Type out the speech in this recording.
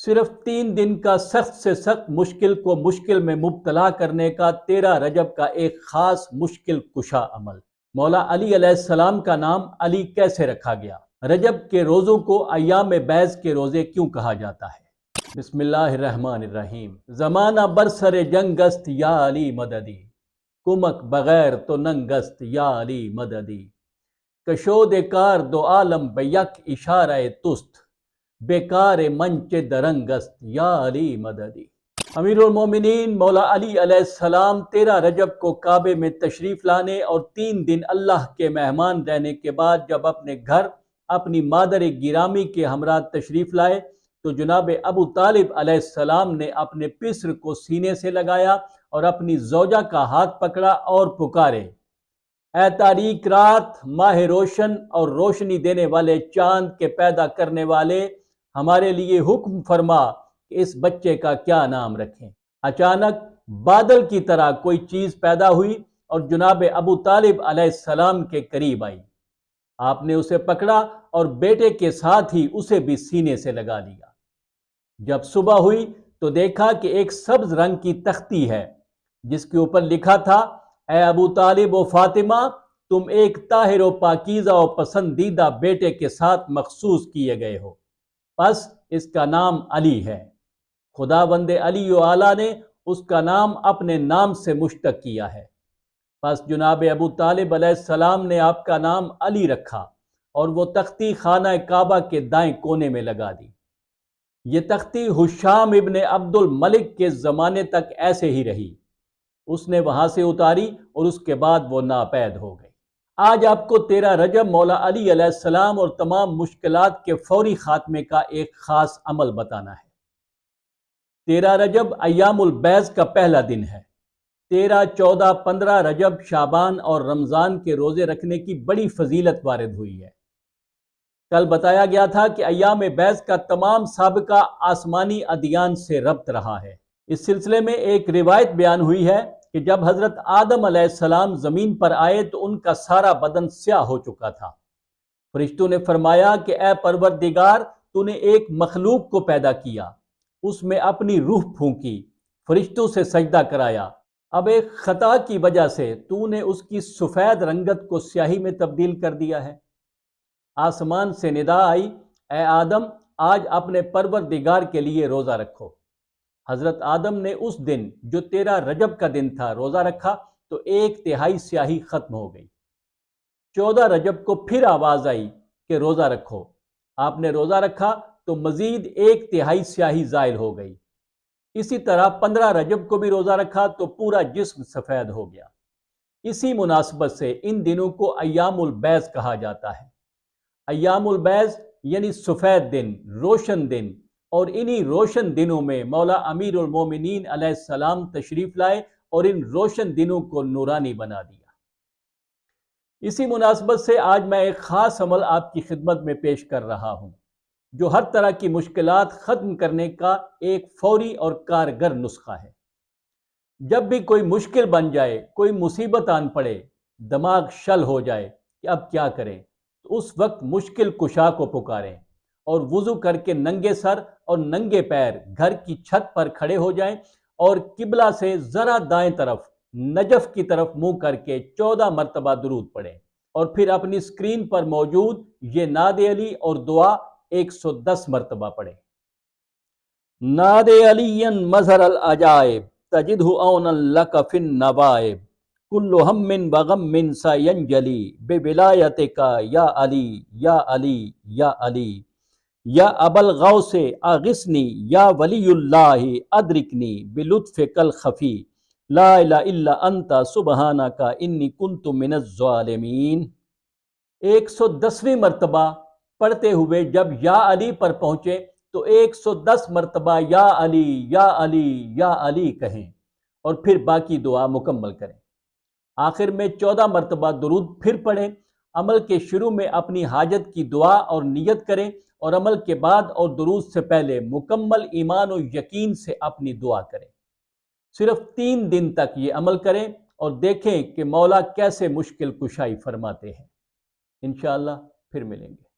صرف 3 دن کا سخت سے سخت مشکل کو مشکل میں مبتلا کرنے کا 13 رجب کا ایک خاص مشکل کشا عمل۔ مولا علی علیہ السلام کا نام علی کیسے رکھا گیا؟ رجب کے روزوں کو ایام بیض کے روزے کیوں کہا جاتا ہے؟ بسم اللہ الرحمن الرحیم۔ زمانہ برسر جنگ است یا علی مددی، کمک بغیر تو ننگ است یا علی مددی، کشود کار دو عالم بیک اشارہ تست، بیکار منچ درنگ است یا علی مددی۔ امیر المومنین مولا علی علیہ السلام 13 رجب کو کعبے میں تشریف لانے اور 3 دن اللہ کے مہمان رہنے کے بعد جب اپنے گھر اپنی مادر گرامی کے ہمراہ تشریف لائے تو جناب ابو طالب علیہ السلام نے اپنے پسر کو سینے سے لگایا اور اپنی زوجہ کا ہاتھ پکڑا اور پکارے، اے تاریک رات، ماہ روشن اور روشنی دینے والے چاند کے پیدا کرنے والے، ہمارے لیے حکم فرما کہ اس بچے کا کیا نام رکھیں۔ اچانک بادل کی طرح کوئی چیز پیدا ہوئی اور جناب ابو طالب علیہ السلام کے قریب آئی۔ آپ نے اسے پکڑا اور بیٹے کے ساتھ ہی اسے بھی سینے سے لگا لیا۔ جب صبح ہوئی تو دیکھا کہ ایک سبز رنگ کی تختی ہے جس کے اوپر لکھا تھا، اے ابو طالب و فاطمہ، تم ایک طاہر و پاکیزہ و پسندیدہ بیٹے کے ساتھ مخصوص کیے گئے ہو، پس اس کا نام علی ہے۔ خداوند علی و اعلیٰ نے اس کا نام اپنے نام سے مشتق کیا ہے، پس جناب ابو طالب علیہ السلام نے آپ کا نام علی رکھا اور وہ تختی خانہ کعبہ کے دائیں کونے میں لگا دی۔ یہ تختی ہشام ابن عبد الملک کے زمانے تک ایسے ہی رہی، اس نے وہاں سے اتاری اور اس کے بعد وہ ناپید ہو گئی۔ آج آپ کو 13 رجب مولا علی علیہ السلام اور تمام مشکلات کے فوری خاتمے کا ایک خاص عمل بتانا ہے۔ 13 رجب ایام البیض کا پہلا دن ہے۔ 13، 14، 15 رجب شعبان اور رمضان کے روزے رکھنے کی بڑی فضیلت وارد ہوئی ہے۔ کل بتایا گیا تھا کہ ایام بیض کا تمام سابقہ آسمانی ادیان سے ربط رہا ہے۔ اس سلسلے میں ایک روایت بیان ہوئی ہے کہ جب حضرت آدم علیہ السلام زمین پر آئے تو ان کا سارا بدن سیاہ ہو چکا تھا۔ فرشتوں نے فرمایا کہ اے پروردگار، تو نے ایک مخلوق کو پیدا کیا، اس میں اپنی روح پھونکی، فرشتوں سے سجدہ کرایا، اب ایک خطا کی وجہ سے تو نے اس کی سفید رنگت کو سیاہی میں تبدیل کر دیا ہے۔ آسمان سے ندا آئی، اے آدم، آج اپنے پروردگار کے لیے روزہ رکھو۔ حضرت آدم نے اس دن جو 13 رجب کا دن تھا روزہ رکھا تو 1/3 سیاہی ختم ہو گئی۔ 14 رجب کو پھر آواز آئی کہ روزہ رکھو، آپ نے روزہ رکھا تو مزید 1/3 سیاہی زائل ہو گئی۔ اسی طرح 15 رجب کو بھی روزہ رکھا تو پورا جسم سفید ہو گیا۔ اسی مناسبت سے ان دنوں کو ایام البیض کہا جاتا ہے۔ ایام البیض یعنی سفید دن، روشن دن، اور انہی روشن دنوں میں مولا امیر المومنین علیہ السلام تشریف لائے اور ان روشن دنوں کو نورانی بنا دیا۔ اسی مناسبت سے آج میں ایک خاص عمل آپ کی خدمت میں پیش کر رہا ہوں جو ہر طرح کی مشکلات ختم کرنے کا ایک فوری اور کارگر نسخہ ہے۔ جب بھی کوئی مشکل بن جائے، کوئی مصیبت آن پڑے، دماغ شل ہو جائے کہ اب کیا کریں، تو اس وقت مشکل کشا کو پکاریں اور وضو کر کے ننگے سر اور ننگے پیر گھر کی چھت پر کھڑے ہو جائیں اور قبلہ سے ذرا دائیں طرف نجف کی طرف منہ کر کے 14 مرتبہ درود پڑھیں اور پھر اپنی اسکرین پر موجود یہ ناد علی اور دعا 110 مرتبہ پڑھیں۔ ناد علی مظہر العجائب، تجدہ اونا لک فی النوائب، کل ہم وغم سینجلی بولایتک یا علی یا علی یا علی، یا ابا الغوث اغثنی یا ولی اللہ ادرکنی بلطفک الخفی، لا الہ الا انت سبحانک انی کنت من الظالمین۔ 110ویں مرتبہ پڑھتے ہوئے جب یا علی پر پہنچے تو 110 مرتبہ یا علی یا علی یا علی کہیں اور پھر باقی دعا مکمل کریں۔ آخر میں 14 مرتبہ درود پھر پڑھیں۔ عمل کے شروع میں اپنی حاجت کی دعا اور نیت کریں اور عمل کے بعد اور درود سے پہلے مکمل ایمان و یقین سے اپنی دعا کریں۔ صرف 3 دن تک یہ عمل کریں اور دیکھیں کہ مولا کیسے مشکل کشائی فرماتے ہیں۔ انشاءاللہ پھر ملیں گے۔